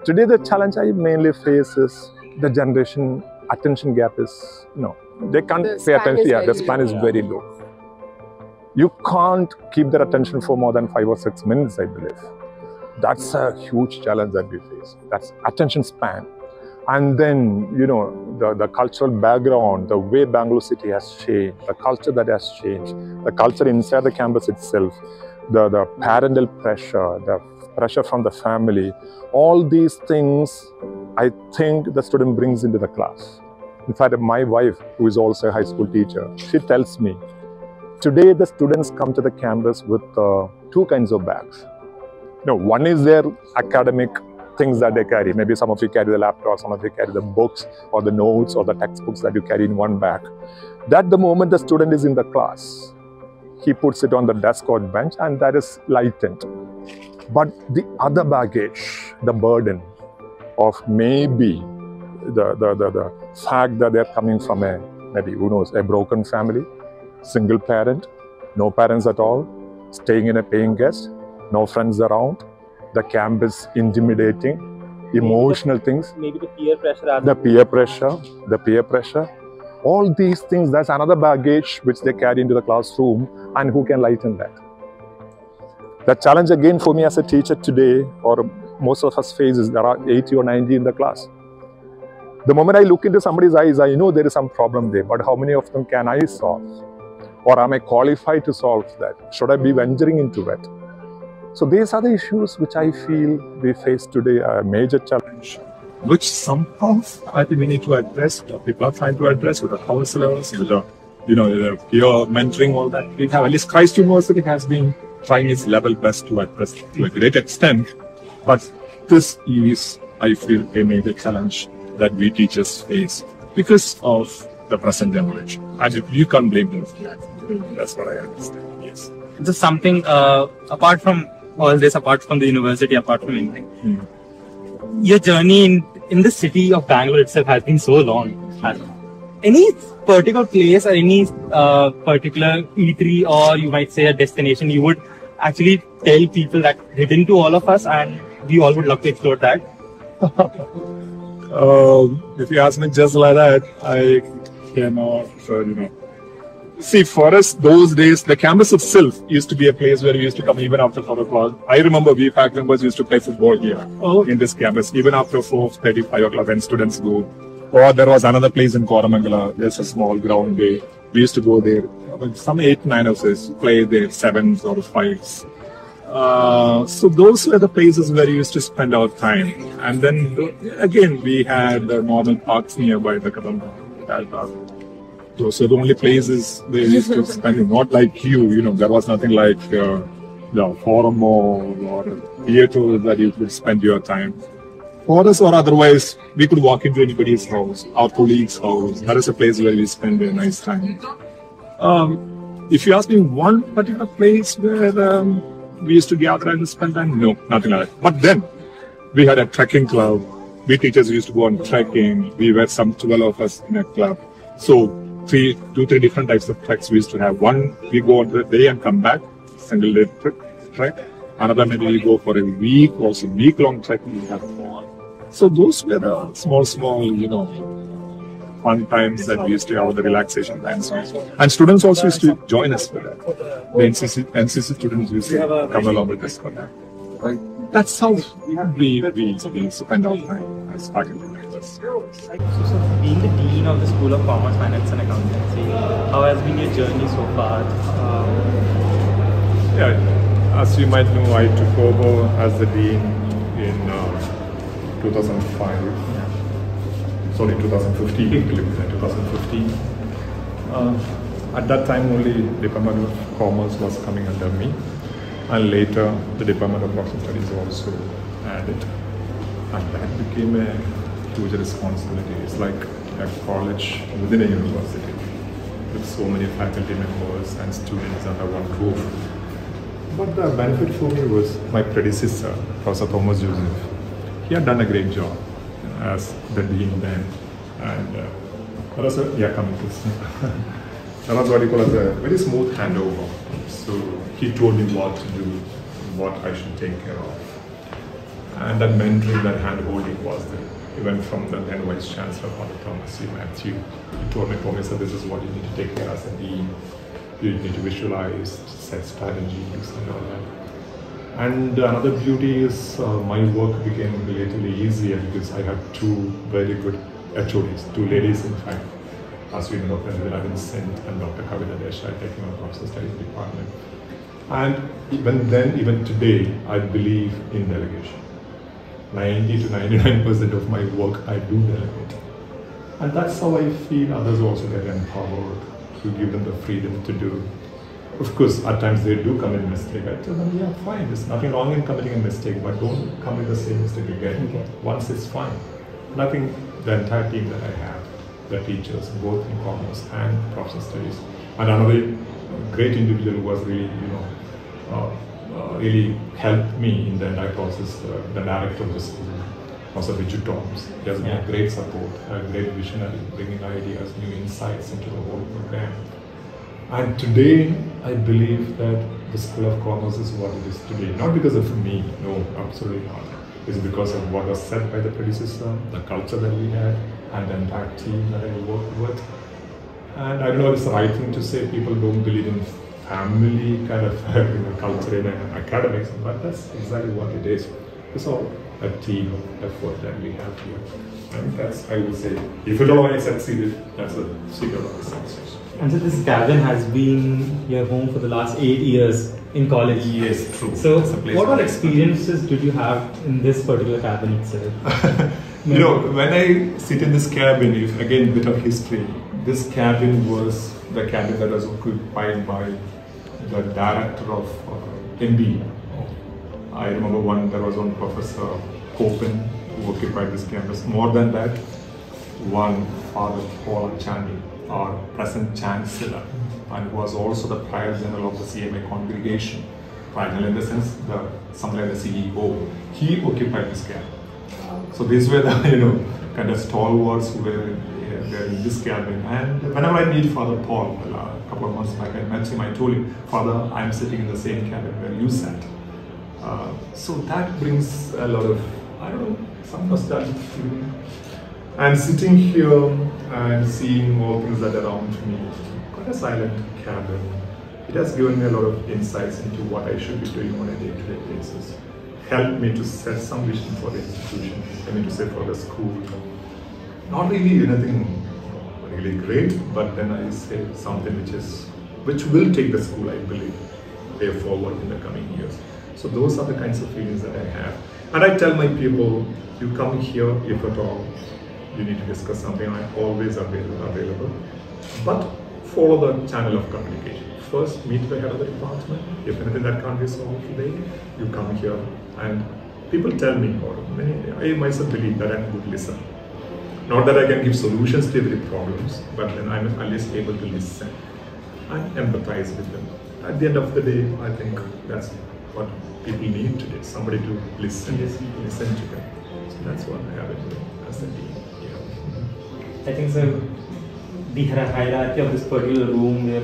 Today, the challenge I mainly face is the generation attention gap is, they can't pay attention. Yeah, the span is very low. You can't keep their attention for more than 5 or 6 minutes, I believe. That's a huge challenge that we face. That's attention span. And then, the cultural background, the way Bangalore city has changed, the culture that has changed, the culture inside the campus itself, the parental pressure, the pressure from the family, all these things, I think the student brings into the class. In fact, my wife, who is also a high school teacher, she tells me, today the students come to the campus with 2 kinds of bags. One is their academic things that they carry. Maybe some of you carry the laptop, some of you carry the books or the notes or the textbooks that you carry in one bag. That the moment the student is in the class, he puts it on the desk or bench and that is lightened. But the other baggage, the burden of maybe the fact that they're coming from a broken family, single parent, no parents at all, staying in a paying guest, no friends around, the campus intimidating, emotional things. Maybe the peer pressure. The peer pressure. All these things, that's another baggage which they carry into the classroom, and who can lighten that? The challenge again for me as a teacher today, or most of us face, is there are 80 or 90 in the class. The moment I look into somebody's eyes, I know there is some problem there, but how many of them can I solve? Or am I qualified to solve that? Should I be venturing into it? So these are the issues which I feel we face today, a major challenge. Which somehow I think we need to address, people are trying to address with the counselors, with the, the peer mentoring, all that. We have, at least Christ University has been trying its level best to address to a great extent. But this is, I feel, a major challenge that we teachers face because of the present generation. And you can't blame them for that. That's what I understand, yes. Just something, apart from all this, apart from the university, apart from anything, your journey in the city of Bangalore itself has been so long. Any particular place or any particular eatery, or you might say a destination, you would actually tell people that hidden to all of us and we all would love to explore that? If you ask me just like that, I cannot, See, for us, those days, the campus itself used to be a place where we used to come even after 4 o'clock. I remember we fact members used to play football here in this campus, even after 4:30, 5 o'clock when students go. Or there was another place in Koramangala, there's a small ground there. We used to go there. Some 8, 9 of us play there, 7s or 5s. So those were the places where we used to spend our time. And then again, we had the normal parks nearby, the Kallarakkal. Those are the only places they used to spend. Not like there was nothing like the forum or theater that you could spend your time. For us or otherwise, we could walk into anybody's house, our colleague's house. That is a place where we spend a nice time. If you ask me one particular place where we used to gather and spend time, no, nothing like that. But then, we had a trekking club. We teachers used to go on trekking. We were some 12 of us in a club. So, 2, 3 different types of treks we used to have. One, we go on the day and come back, single day trek. Another, maybe we go for a week or some week-long trek. We have So those were the small, fun times that we used to have, the relaxation times. And students also used to join us for that. The NCC students used to come along with us for that. Right? That's how we spend our time as faculty members. So being the Dean of the School of Commerce, Finance and Accountancy, how has been your journey so far? As you might know, I took over as the Dean in 2005. Sorry, 2015. 2015. At that time, only Department of Commerce was coming under me, and later the Department of Professional Studies also added, and that became a huge responsibility. It's like a college within a university with so many faculty members and students under one roof. But the benefit for me was my predecessor, Professor Thomas Joseph. He had done a great job as the dean then, and that was that was what he called as a very smooth handover. So he told me what to do, what I should take care of, and that mentoring, that hand-holding was there. He went from the then Vice Chancellor, Father Thomas C. Matthew. He told me, "Professor, this is what you need to take care of as a dean. You need to visualize, set strategies, and all that." And another beauty is my work became relatively easier because I had two very good HODs, two ladies in fact, as we know, Dr. Bisin and Dr. Kavitha Desai taking on Professional Studies Department. And even today, I believe in delegation. 90 to 99% of my work I do delegate. And that's how I feel others also get empowered, to give them the freedom to do. Of course, at times they do commit mistake. I tell them, yeah, fine, there's nothing wrong in committing a mistake, but don't commit the same mistake again. Okay. Once it's fine. And I think the entire team that I have, the teachers, both in commerce and professional studies, and another great individual who was really, really helped me in the entire process, the director of the school, also Biju. He has been a great support, a great visionary, bringing ideas, new insights into the whole program. And today, I believe that the School of Commerce is what it is today. Not because of me, no, absolutely not. It's because of what was said by the predecessor, the culture that we had, and the entire team that I worked with. And I don't know if it's the right thing to say, people don't believe in family kind of culture in academics, but that's exactly what it is. It's all a team effort that we have here. And that's, I would say, if you don't want to succeed, that's a secret of the success. And so this cabin has been your home for the last 8 years in college. Yes, true. So what all experiences did you have in this particular cabin itself? When I sit in this cabin, if again, bit of history, this cabin was the cabin that was occupied by the director of MBA. I remember there was one Professor Copen who occupied this campus. More than that, one Father Paul Chani, our present Chancellor, and was also the Prior General of the CMA congregation. Prior General in the sense, something like the CEO. He occupied this cabin. So these were the kind of stalwarts who were in this cabin. And whenever I meet Father Paul, a couple of months back, I met him. I told him, "Father, I'm sitting in the same cabin where you sat." So that brings a lot of, some nostalgic feeling. And sitting here and seeing all things that are around me, quite a silent cabin, it has given me a lot of insights into what I should be doing on a day-to-day basis. Helped me to set some vision for the institution, to say for the school. Not really anything really great, but then I say something which will take the school, I believe, way forward in the coming years. So those are the kinds of feelings that I have. And I tell my people, you come here, if at all, you need to discuss something, I'm always available. But follow the channel of communication. First, meet the head of the department. If anything that can't be solved today, you come here. And people tell me, or I myself believe that I'm a good listener. Not that I can give solutions to every problems, but then I'm at least able to listen and empathize with them. At the end of the day, I think that's what people need today, somebody to listen to them. So that's what I have been doing as a team. I think so. The hierarchy of this particular room where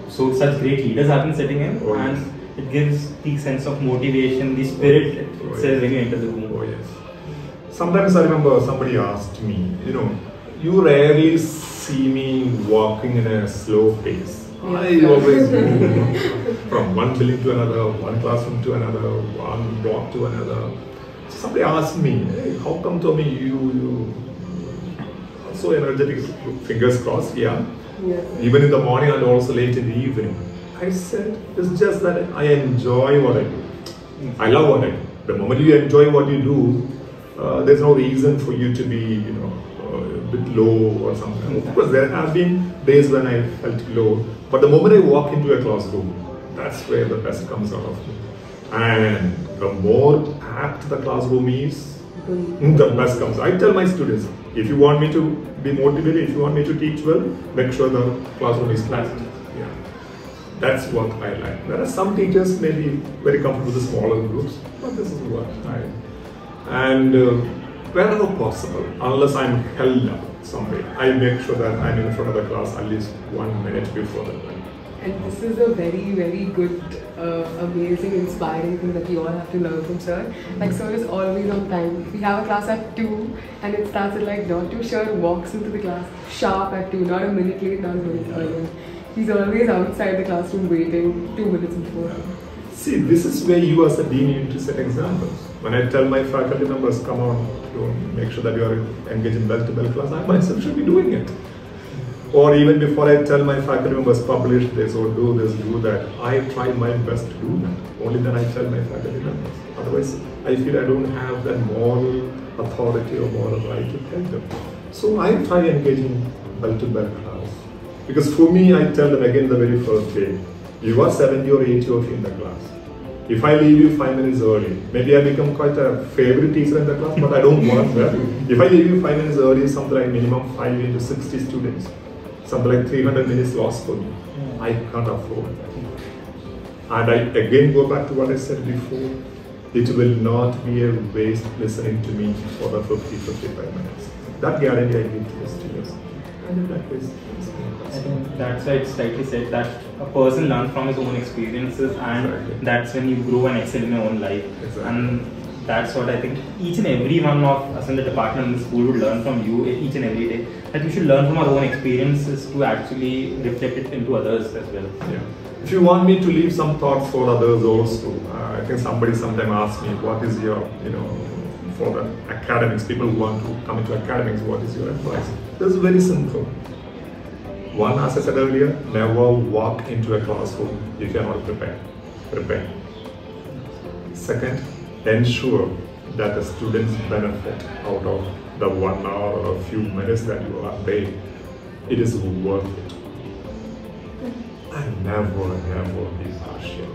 such great leaders have been sitting in, and it gives the sense of motivation, the spirit itself when you enter the room. Oh yes. sometimes I remember somebody asked me, you rarely see me walking in a slow pace. I always move from one building to another, one classroom to another, one block to another. Somebody asked me, hey, how come Tomy you are so energetic, fingers crossed, yeah. Even in the morning and also late in the evening. I said, it's just that I enjoy what I do. I love what I do. The moment you enjoy what you do, there's no reason for you to be, a bit low or something. Of course, there have been days when I felt low, but the moment I walk into a classroom, that's where the best comes out of me. And the more packed the classroom is, the best comes. I tell my students, if you want me to be motivated, if you want me to teach well, make sure the classroom is packed. Yeah. That's what I like. There are some teachers may be very comfortable with the smaller groups, but this is what I. And wherever possible, unless I'm held up somewhere, I make sure that I'm in front of the class at least 1 minute before the time. And this is a very, very good, amazing, inspiring thing that we all have to learn from sir. Like sir is always on time. We have a class at 2 and it starts at like 2. Sir walks into the class sharp at 2, not a minute late, not a minute earlier. He's always outside the classroom waiting 2 minutes before. See, this is where you as a dean need to set examples. When I tell my faculty members, come on, make sure that you are engaged in bell-to-bell class, I myself should be doing it. Or even before I tell my faculty members, publish this or do this, do that, I try my best to do that. Only then I tell my faculty members. Otherwise, I feel I don't have that moral authority or moral right to tell them. So I try engaging bell-to-bell class. Because for me, I tell them again the very first day, you are 70 or 80 of you in the class. If I leave you 5 minutes early, maybe I become quite a favorite teacher in the class, but I don't want that. If I leave you 5 minutes early, something like minimum 5 into 60 students, something like 300 minutes lost for me. I can't afford that. And I again go back to what I said before. It will not be a waste listening to me for the 50-55 minutes. That guarantee I give to the students. And in that case, I think that's why it's rightly said that a person learns from his own experiences, and that's when you grow and excel in your own life. And that's what I think each and every one of us in the department in the school would learn from you each and every day. That we should learn from our own experiences to actually reflect it into others as well. Yeah. If you want me to leave some thoughts for others also, I think somebody sometime asked me, what is your, for the academics, people who want to come into academics, what is your advice? This is very simple. One, as I said earlier, never walk into a classroom if you are not prepared. Prepare. Second, ensure that the students benefit out of the 1 hour or a few minutes that you are there. It is worth it. And never be partial.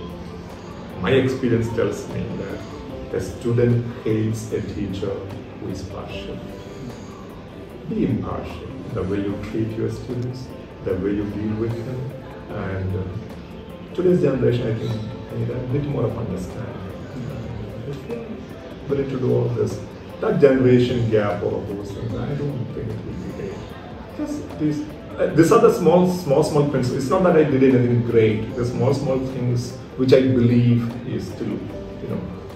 My experience tells me that a student hates a teacher who is partial. Be impartial in the way you treat your students, the way you deal with them, and today's generation, I think, I need a bit more of understanding. If you're willing to do all this, that generation gap or those things, I don't think it will be there. Just these are the small principles. It's not that I did anything great. The small things which I believe is still,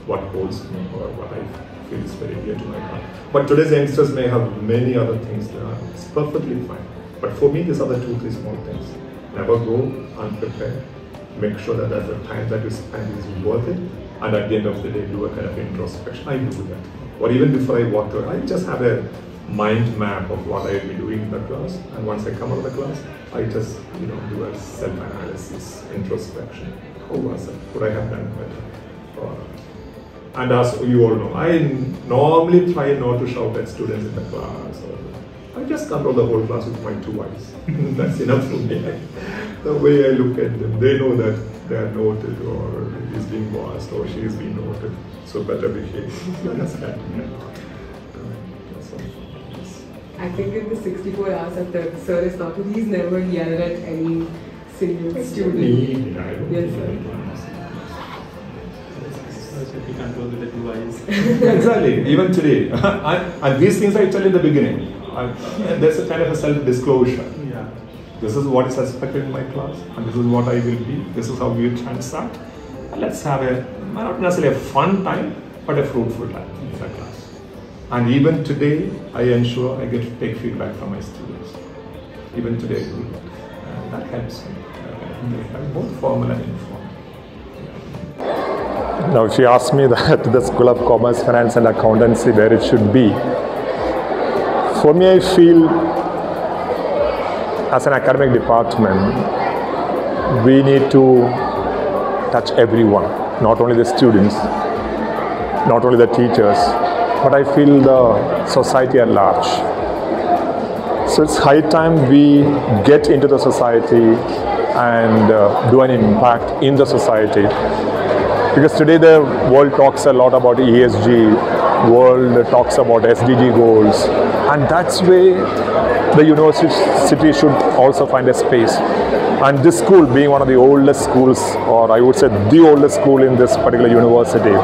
what holds me or what I feel is very dear to my heart. But today's youngsters may have many other things that are perfectly fine. But for me, these are the 2-3 small things. Never go unprepared. Make sure that the time that you spend is worth it. And at the end of the day, do a kind of introspection. I do that. Or even before I walk to it, I just have a mind map of what I will be doing in the class. And once I come out of the class, I just do a self-analysis, introspection. How was it? Could I have done better? And as you all know, I normally try not to shout at students in the class. I just control the whole class with my 2 eyes. That's enough for me. The way I look at them, they know that they are noted, or he's being bossed, or she is being noted. So better behave. You understand? I think in the 64 hours that the sir is not, he's never yelled at any single student. Yes, sir. He controls with the 2 eyes. Exactly. Even today, and these things I tell in the beginning. There's a kind of a self-disclosure. Yeah. This is what is expected in my class, and this is what I will be. This is how we will transact. And let's have not necessarily a fun time, but a fruitful time in the class. And even today, I ensure I get to take feedback from my students. Even today, I do that. And that helps me. Both formal and informal. Now, if you ask me that the School of Commerce, Finance and Accountancy, where it should be, for me, I feel as an academic department, we need to touch everyone, not only the students, not only the teachers, but I feel the society at large. So it's high time we get into the society and do an impact in the society. Because today the world talks a lot about ESG, world talks about SDG goals, and that's where the university should also find a space. And this school, being one of the oldest schools, or I would say the oldest school in this particular university,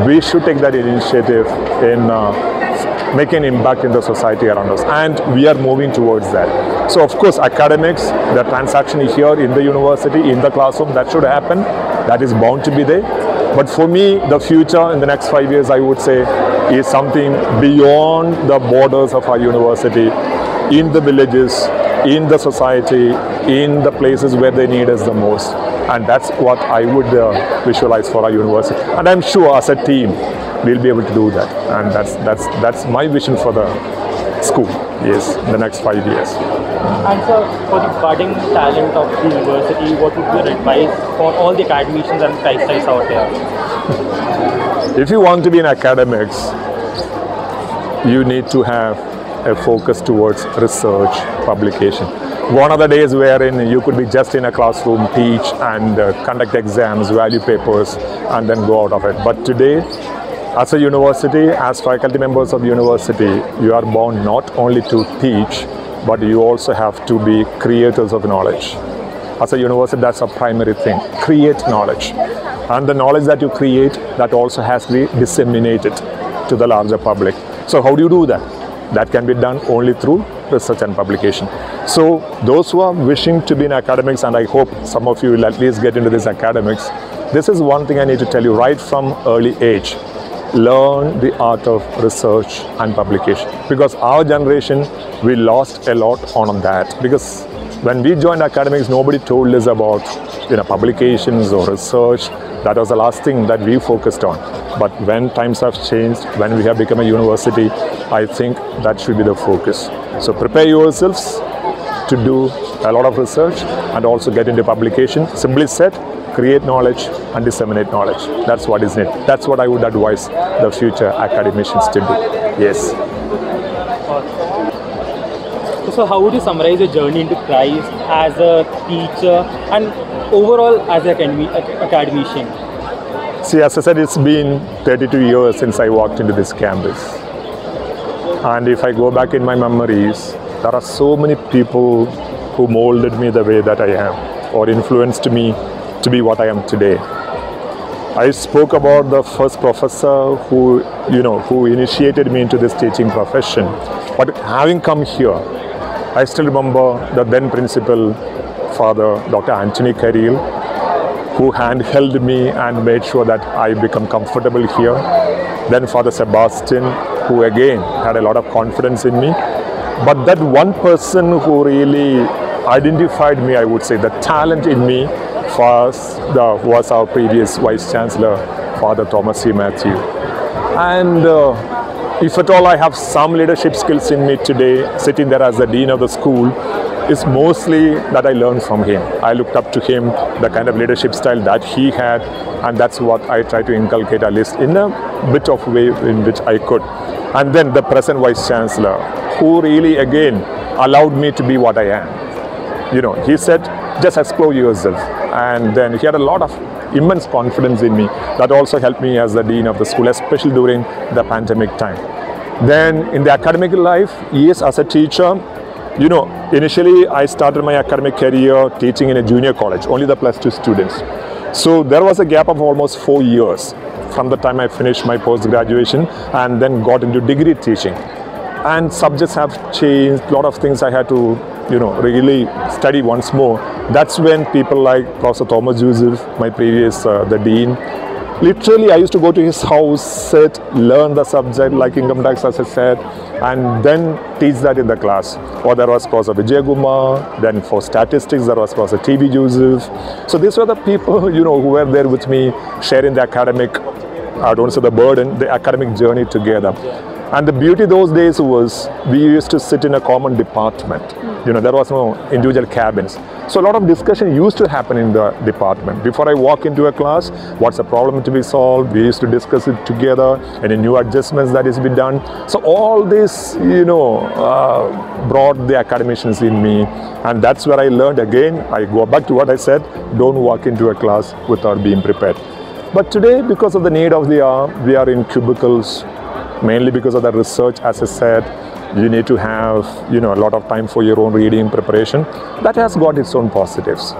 we should take that initiative in making an impact in the society around us, and we are moving towards that. So of course academics, the transaction here in the university, in the classroom, that should happen, that is bound to be there. But for me, the future in the next 5 years, I would say, is something beyond the borders of our university, in the villages, in the society, in the places where they need us the most. And that's what I would visualize for our university. And I'm sure as a team, we'll be able to do that. And that's my vision for the school, yes, in the next 5 years. And so, for the budding talent of the university, what would be your advice for all the academicians and Christites out there? If you want to be in academics, you need to have a focus towards research, publication. Gone are the days wherein you could be just in a classroom, teach and conduct exams, value papers, and then go out of it. But today, as a university, as faculty members of the university, you are bound not only to teach, but you also have to be creators of knowledge. As a university, that's a primary thing. Create knowledge. And the knowledge that you create, that also has to be disseminated to the larger public. So how do you do that? That can be done only through research and publication. So those who are wishing to be in academics, and I hope some of you will at least get into this academics, this is one thing I need to tell you right from early age. Learn the art of research and publication. Because our generation, we lost a lot on that. Because when we joined academics, nobody told us about publications or research. That was the last thing that we focused on. But when times have changed, when we have become a university, I think that should be the focus. So prepare yourselves to do a lot of research and also get into publication. Simply said, create knowledge and disseminate knowledge. That's what is needed. That's what I would advise the future academicians to do. Yes. So how would you summarize your journey into Christ as a teacher and overall as an academician? See, as I said, it's been 32 years since I walked into this campus. And if I go back in my memories, there are so many people who molded me the way that I am or influenced me to be what I am today. I spoke about the first professor who initiated me into this teaching profession. But having come here, I still remember the then principal, Father Dr. Anthony Carriel, who handheld me and made sure that I become comfortable here. Then Father Sebastian, who again had a lot of confidence in me. But that one person who really identified me, I would say, the talent in me, was our previous Vice Chancellor, Father Thomas C. Matthew. And if at all I have some leadership skills in me today, sitting there as the Dean of the school, is mostly that I learned from him. I looked up to him, the kind of leadership style that he had, and that's what I try to inculcate at least in a bit of way in which I could. And then the present Vice Chancellor, who really again allowed me to be what I am. He said, just explore yourself. And then he had a lot of immense confidence in me. That also helped me as the Dean of the school, especially during the pandemic time. Then in the academic life, yes, as a teacher, initially I started my academic career teaching in a junior college, only the +2 students. So there was a gap of almost 4 years from the time I finished my post-graduation and then got into degree teaching. And subjects have changed, a lot of things I had to, really study once more. That's when people like Professor Thomas Joseph, my previous, the Dean, Literally, I used to go to his house, sit, learn the subject like income tax, as I said, and then teach that in the class. Or there was Prof. Vijay, then for statistics, there was Prof. TV Joseph. So these were the people, who were there with me, sharing the academic, I don't say the burden, the academic journey together. And the beauty those days was we used to sit in a common department. There was no individual cabins. So a lot of discussion used to happen in the department. Before I walk into a class, what's the problem to be solved? We used to discuss it together, any new adjustments that is to be done. So all this, brought the academicians in me. And that's where I learned again. I go back to what I said, don't walk into a class without being prepared. But today, because of the need of the hour, we are in cubicles, mainly because of the research, as I said. You need to have, a lot of time for your own reading preparation. That has got its own positives.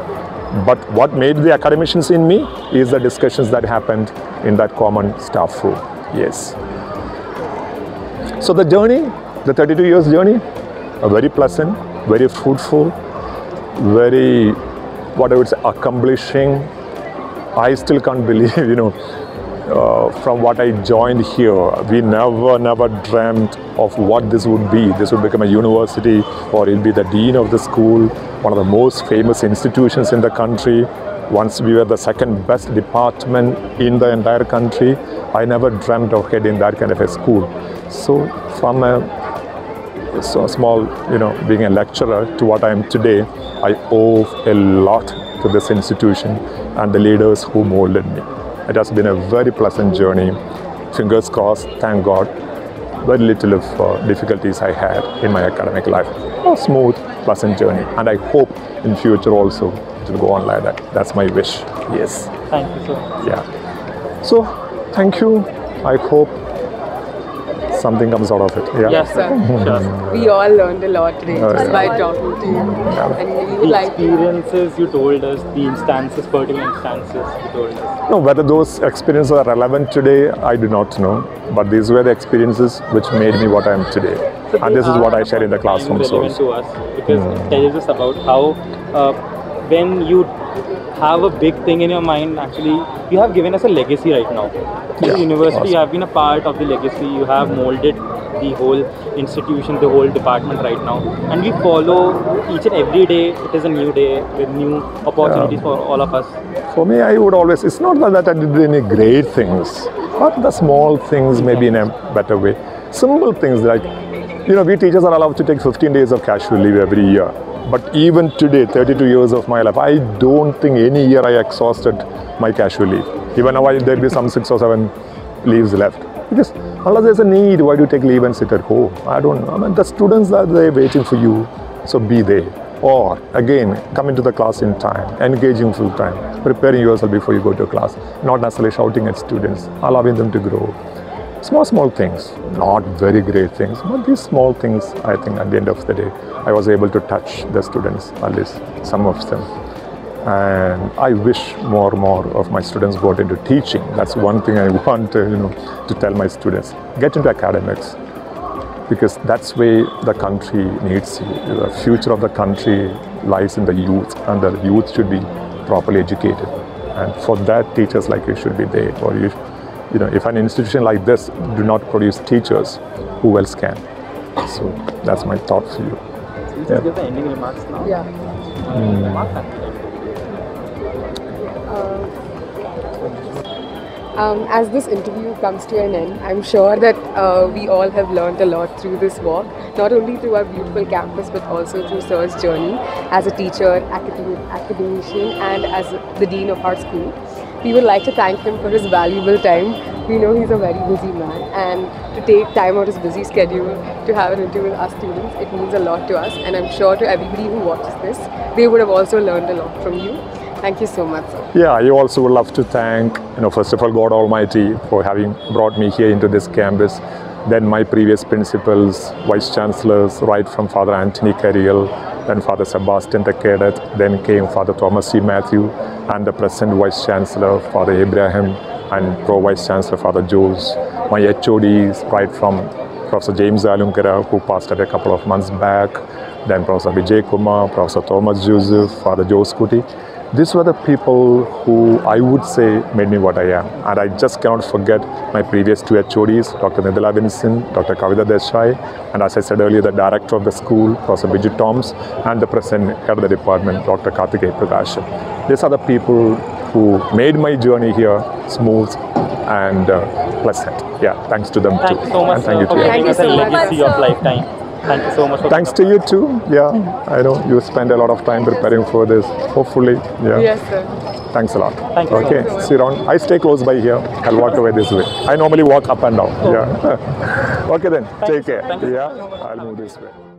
But what made the academicians in me is the discussions that happened in that common staff room. Yes. So the journey, the 32 years journey, a very pleasant, very fruitful, very, what I would say, accomplishing. I still can't believe, from what I joined here, we never dreamt of what this would be. This would become a university, or it'll be the dean of the school, one of the most famous institutions in the country. Once we were the second best department in the entire country, I never dreamt of heading that kind of a school. So from a small, being a lecturer to what I am today, I owe a lot to this institution and the leaders who molded me. It has been a very pleasant journey. Fingers crossed, thank God. Very little of difficulties I had in my academic life. A smooth, pleasant journey. And I hope in future also it will go on like that. That's my wish. Yes. Thank you, sir. Yeah. So, thank you. I hope something comes out of it. Yeah. Yes, sir. Sure. We all learned a lot today just by talking to you. And we would The like experiences you told us, the instances, particular instances you told us. No, whether those experiences are relevant today, I do not know. But these were the experiences which made me what I am today. So And this is what I share in the they are classrooms relevant also. to us because it tells us about how when you have a big thing in your mind, actually, you have given us a legacy right now. Yeah, The university, awesome. you have been a part of the legacy. You have molded the whole institution, the whole department right now. And we follow each and every day. It is a new day with new opportunities for all of us. For me, I would always, it's not that I did any great things, but the small things maybe in a better way. Simple things like, we teachers are allowed to take 15 days of casual leave every year. But even today, 32 years of my life, I don't think any year I exhausted my casual leave. Even now, there'll be some 6 or 7 leaves left. Because unless there's a need, why do you take leave and sit at home? I don't know. I mean, the students are there waiting for you, so be there. Or again, come into the class in time, engaging full time, preparing yourself before you go to class, not necessarily shouting at students, allowing them to grow. Small things, not very great things, but these small things, I think at the end of the day, I was able to touch the students, at least some of them. And I wish more of my students got into teaching. That's one thing I want to tell my students. Get into academics, because that's where the country needs you. The future of the country lies in the youth, and the youth should be properly educated. And for that, teachers like you should be there. Or if an institution like this do not produce teachers, who else can? So that's my thought for you. So just give the ending remarks now. Yeah. As this interview comes to an end, I'm sure that we all have learned a lot through this walk, not only through our beautiful campus, but also through Sir's journey as a teacher, academician, and as the dean of our school. We would like to thank him for his valuable time. We know he's a very busy man, and to take time out of his busy schedule to have an interview with us students, it means a lot to us, and I'm sure to everybody who watches this, they would have also learned a lot from you. Thank you so much, sir. Yeah, I also would love to thank, first of all, God Almighty for having brought me here into this campus. Then my previous principals, vice chancellors, right from Father Anthony Carriel, then Father Sebastian the Cadet, then came Father Thomas C. Matthew, and the present vice chancellor, Father Abraham, and pro-vice chancellor, Father Jose. My HODs, right from Professor James Alunkara, who passed away a couple of months back, then Professor Vijay Kumar, Professor Thomas Joseph, Father Joe Scooty, These were the people who I would say made me what I am. And I just cannot forget my previous two HODs, Dr. Bisin, Dr. Kavitha Desai, and as I said earlier, the director of the school, Prof. Biju, and the present head of the department, Dr. Karthigai. These are the people who made my journey here smooth and pleasant. Yeah, thanks to them Thank too. you so much And thank you for to giving you. us a legacy of lifetime. Thank you so much. Thanks to you too. Yeah, I know you spend a lot of time preparing for this. Hopefully, yeah. Yes, sir. Thanks a lot. Thank you. Okay, see you around. I stay close by here. I'll walk away this way. I normally walk up and down. Yeah. Okay then. Take care. Thank you. Yeah, I'll move this way.